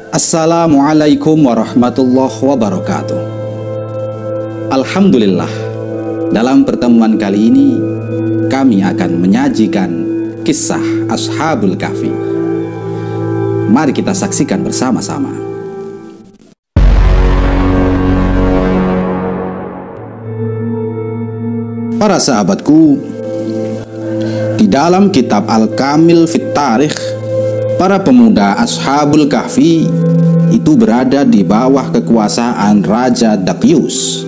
Assalamualaikum warahmatullahi wabarakatuh. Alhamdulillah, dalam pertemuan kali ini kami akan menyajikan kisah Ashabul Kahfi. Mari kita saksikan bersama-sama. Para sahabatku, di dalam kitab Al-Kamil Fit Tarikh, para pemuda Ashabul Kahfi itu berada di bawah kekuasaan Raja Dakyus,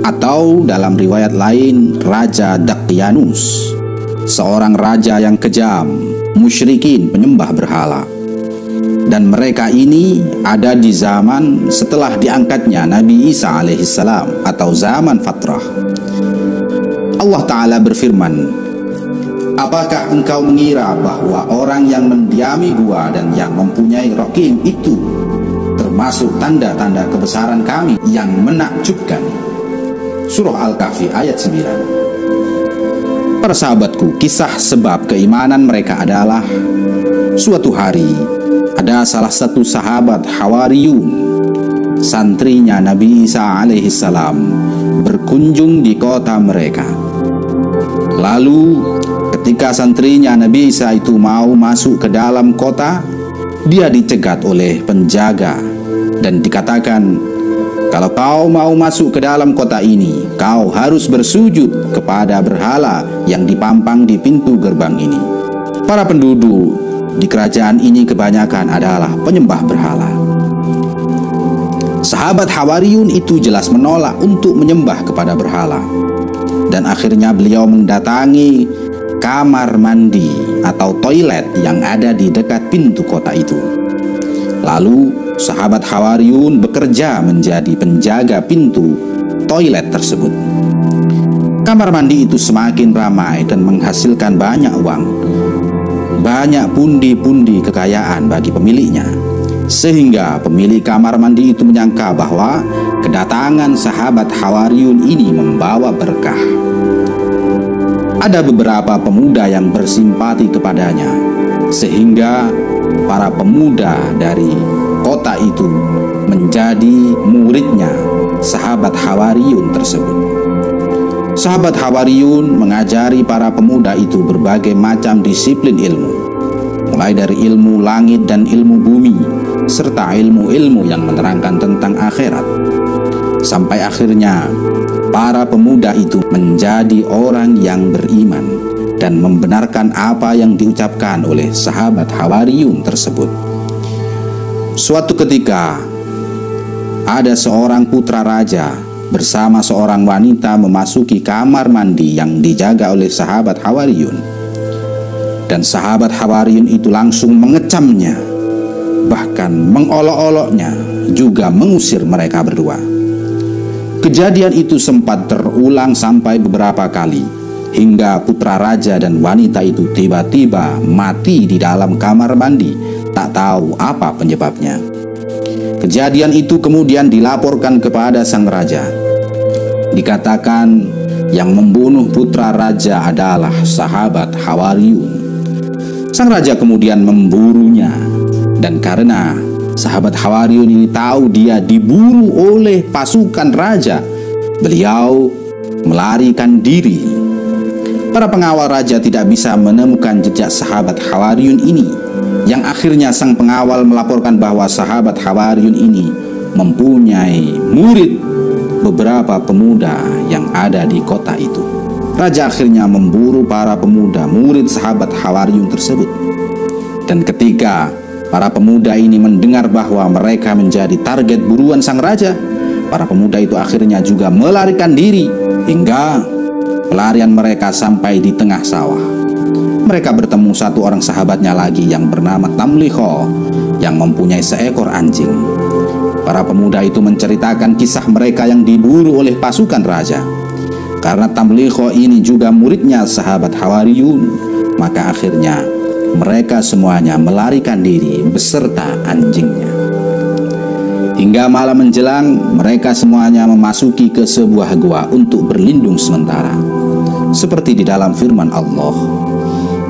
atau dalam riwayat lain Raja Dakyanus, seorang raja yang kejam, musyrikin, penyembah berhala. Dan mereka ini ada di zaman setelah diangkatnya Nabi Isa alaihissalam atau zaman fatrah. Allah Ta'ala berfirman, apakah engkau mengira bahwa orang yang mendiami gua dan yang mempunyai rokim itu termasuk tanda-tanda kebesaran kami yang menakjubkan? Surah Al-Kahfi ayat 9. Para sahabatku, kisah sebab keimanan mereka adalah suatu hari ada salah satu sahabat Hawariyun, santrinya Nabi Isa alaihissalam, berkunjung di kota mereka. Lalu ketika santrinya Nabi Isa itu mau masuk ke dalam kota, dia dicegat oleh penjaga dan dikatakan, kalau kau mau masuk ke dalam kota ini, kau harus bersujud kepada berhala yang dipampang di pintu gerbang ini. Para penduduk di kerajaan ini kebanyakan adalah penyembah berhala. Sahabat Hawariyun itu jelas menolak untuk menyembah kepada berhala. Dan akhirnya beliau mendatangi kamar mandi atau toilet yang ada di dekat pintu kota itu. Lalu sahabat Hawariyun bekerja menjadi penjaga pintu toilet tersebut. Kamar mandi itu semakin ramai dan menghasilkan banyak uang, banyak pundi-pundi kekayaan bagi pemiliknya. Sehingga pemilik kamar mandi itu menyangka bahwa kedatangan sahabat Hawariyun ini membawa berkah. Ada beberapa pemuda yang bersimpati kepadanya, sehingga para pemuda dari kota itu menjadi muridnya sahabat Hawariyun tersebut. Sahabat Hawariyun mengajari para pemuda itu berbagai macam disiplin ilmu, mulai dari ilmu langit dan ilmu bumi, serta ilmu-ilmu yang menerangkan tentang akhirat. Sampai akhirnya para pemuda itu menjadi orang yang beriman dan membenarkan apa yang diucapkan oleh sahabat Hawariyun tersebut. Suatu ketika ada seorang putra raja bersama seorang wanita memasuki kamar mandi yang dijaga oleh sahabat Hawariyun. Dan sahabat Hawariyun itu langsung mengecamnya, bahkan mengolok-oloknya, juga mengusir mereka berdua. Kejadian itu sempat terulang sampai beberapa kali, hingga putra raja dan wanita itu tiba-tiba mati di dalam kamar mandi, tak tahu apa penyebabnya. Kejadian itu kemudian dilaporkan kepada sang raja. Dikatakan yang membunuh putra raja adalah sahabat Hawariyun. Sang raja kemudian memburunya, dan karena sahabat Hawariyun ini tahu dia diburu oleh pasukan raja, beliau melarikan diri. Para pengawal raja tidak bisa menemukan jejak sahabat Hawariyun ini, yang akhirnya sang pengawal melaporkan bahwa sahabat Hawariyun ini mempunyai murid beberapa pemuda yang ada di kota itu. Raja akhirnya memburu para pemuda murid sahabat Hawariyun tersebut. Dan ketika para pemuda ini mendengar bahwa mereka menjadi target buruan sang raja, para pemuda itu akhirnya juga melarikan diri, hingga pelarian mereka sampai di tengah sawah. Mereka bertemu satu orang sahabatnya lagi yang bernama Tamliho, yang mempunyai seekor anjing. Para pemuda itu menceritakan kisah mereka yang diburu oleh pasukan raja. Karena Tamliho ini juga muridnya sahabat Hawariyun, maka akhirnya mereka semuanya melarikan diri beserta anjingnya. Hingga malam menjelang, mereka semuanya memasuki ke sebuah gua untuk berlindung sementara. Seperti di dalam firman Allah,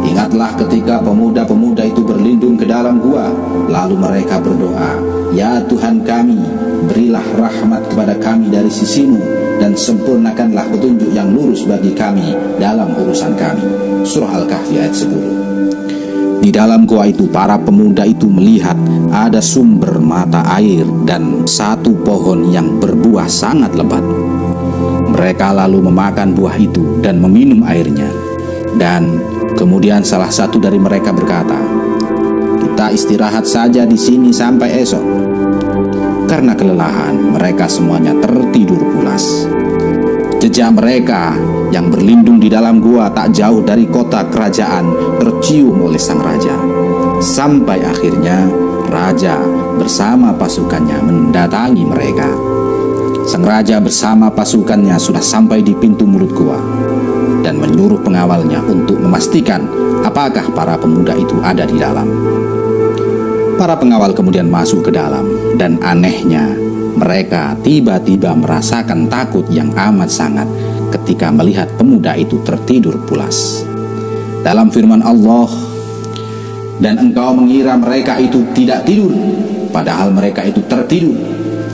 Ingatlah ketika pemuda-pemuda itu berlindung ke dalam gua, lalu mereka berdoa, "Ya Tuhan kami, berilah rahmat kepada kami dari sisimu, dan sempurnakanlah petunjuk yang lurus bagi kami dalam urusan kami." Surah Al-Kahfi ayat 10. Di dalam gua itu para pemuda itu melihat ada sumber mata air dan satu pohon yang berbuah sangat lebat. Mereka lalu memakan buah itu dan meminum airnya. Dan kemudian salah satu dari mereka berkata, "Kita istirahat saja di sini sampai esok." Karena kelelahan, mereka semuanya tertidur pulas. Jejak mereka yang berlindung di dalam gua tak jauh dari kota kerajaan tercium oleh sang raja. Sampai akhirnya raja bersama pasukannya mendatangi mereka. Sang raja bersama pasukannya sudah sampai di pintu mulut gua dan menyuruh pengawalnya untuk memastikan apakah para pemuda itu ada di dalam. Para pengawal kemudian masuk ke dalam, dan anehnya mereka tiba-tiba merasakan takut yang amat sangat ketika melihat pemuda itu tertidur pulas. Dalam firman Allah, "Dan engkau mengira mereka itu tidak tidur, padahal mereka itu tertidur.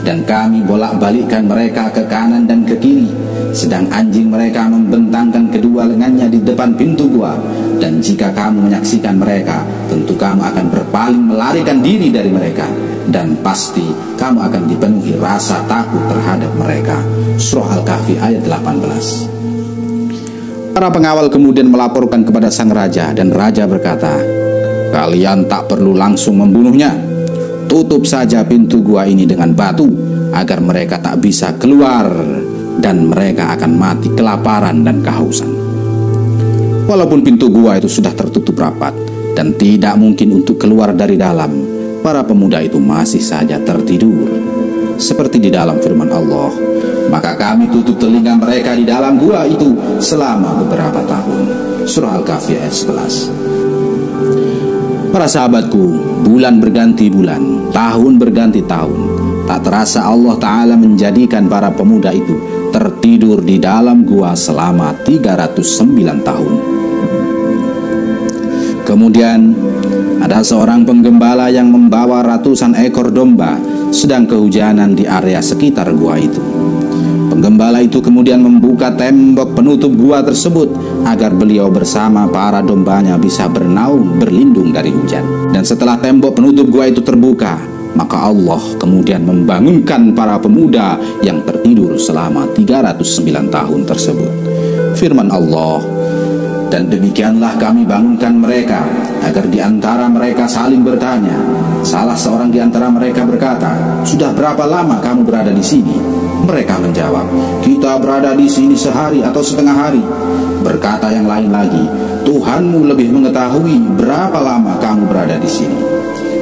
Dan kami bolak-balikkan mereka ke kanan dan ke kiri, sedang anjing mereka membentangkan kedua lengannya di depan pintu gua. Dan jika kamu menyaksikan mereka, tentu kamu akan berpaling melarikan diri dari mereka. Dan pasti kamu akan dipenuhi rasa takut terhadap mereka." Surah Al-Kahfi ayat 18. Para pengawal kemudian melaporkan kepada sang raja, dan raja berkata, "Kalian tak perlu langsung membunuhnya. Tutup saja pintu gua ini dengan batu, agar mereka tak bisa keluar, dan mereka akan mati kelaparan dan kehausan." Walaupun pintu gua itu sudah tertutup rapat dan tidak mungkin untuk keluar dari dalam, para pemuda itu masih saja tertidur. Seperti di dalam firman Allah, "Maka kami tutup telinga mereka di dalam gua itu selama beberapa tahun." Surah Al-Kahfi ayat 11. Para sahabatku, bulan berganti bulan, tahun berganti tahun. Tak terasa Allah Ta'ala menjadikan para pemuda itu tertidur di dalam gua selama 309 tahun. Kemudian ada seorang penggembala yang membawa ratusan ekor domba sedang kehujanan di area sekitar gua itu. Penggembala itu kemudian membuka tembok penutup gua tersebut agar beliau bersama para dombanya bisa bernaung berlindung dari hujan. Dan setelah tembok penutup gua itu terbuka, maka Allah kemudian membangunkan para pemuda yang tertidur selama 309 tahun tersebut. Firman Allah, "Dan demikianlah kami bangunkan mereka, agar di antara mereka saling bertanya. Salah seorang di antara mereka berkata, 'Sudah berapa lama kamu berada di sini?' Mereka menjawab, 'Kita berada di sini sehari atau setengah hari.' Berkata yang lain lagi, 'Tuhanmu lebih mengetahui berapa lama kamu berada di sini.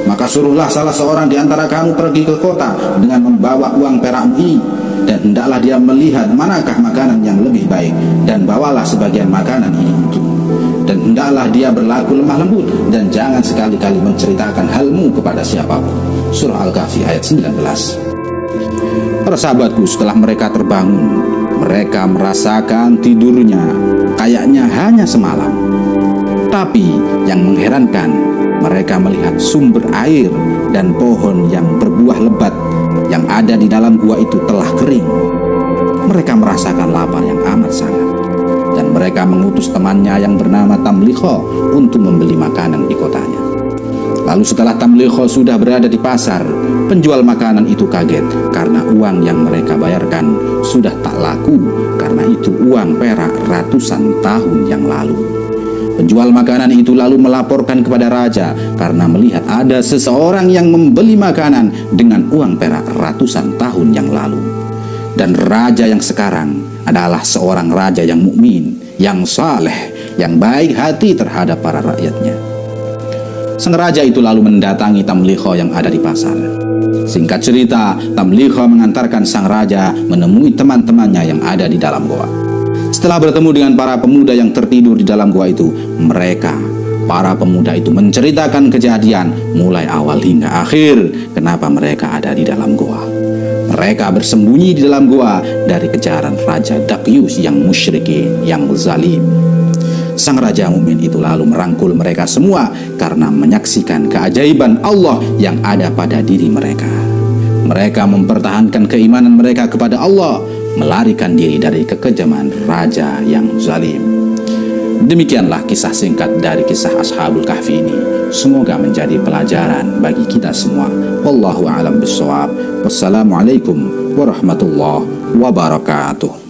Maka suruhlah salah seorang di antara kamu pergi ke kota dengan membawa uang perakmu ini, dan hendaklah dia melihat manakah makanan yang lebih baik, dan bawalah sebagian makanan ini untuk. Dan hendaklah dia berlaku lemah lembut, dan jangan sekali-kali menceritakan halmu kepada siapapun." Surah Al-Kahfi ayat 19. Para sahabatku, setelah mereka terbangun, mereka merasakan tidurnya kayaknya hanya semalam. Tapi yang mengherankan, mereka melihat sumber air dan pohon yang berbuah lebat yang ada di dalam gua itu telah kering. Mereka merasakan lapar yang amat sangat, dan mereka mengutus temannya yang bernama Tamliho untuk membeli makanan di kotanya. Lalu setelah Tamliho sudah berada di pasar, penjual makanan itu kaget karena uang yang mereka bayarkan sudah tak laku, karena itu uang perak ratusan tahun yang lalu. Penjual makanan itu lalu melaporkan kepada raja karena melihat ada seseorang yang membeli makanan dengan uang perak ratusan tahun yang lalu. Dan raja yang sekarang adalah seorang raja yang mukmin, yang saleh, yang baik hati terhadap para rakyatnya. Sang raja itu lalu mendatangi Tamliho yang ada di pasar. Singkat cerita, Tamliho mengantarkan sang raja menemui teman-temannya yang ada di dalam goa. Setelah bertemu dengan para pemuda yang tertidur di dalam goa itu, para pemuda itu menceritakan kejadian mulai awal hingga akhir kenapa mereka ada di dalam goa. Mereka bersembunyi di dalam goa dari kejaran Raja Dakyus yang musyrikin, yang zalim. Sang Raja Mukmin itu lalu merangkul mereka semua karena menyaksikan keajaiban Allah yang ada pada diri mereka. Mereka mempertahankan keimanan mereka kepada Allah, melarikan diri dari kekejaman raja yang zalim. Demikianlah kisah singkat dari kisah Ashabul Kahfi ini. Semoga menjadi pelajaran bagi kita semua. Wallahu a'lam bishawab. Wassalamualaikum warahmatullahi wabarakatuh.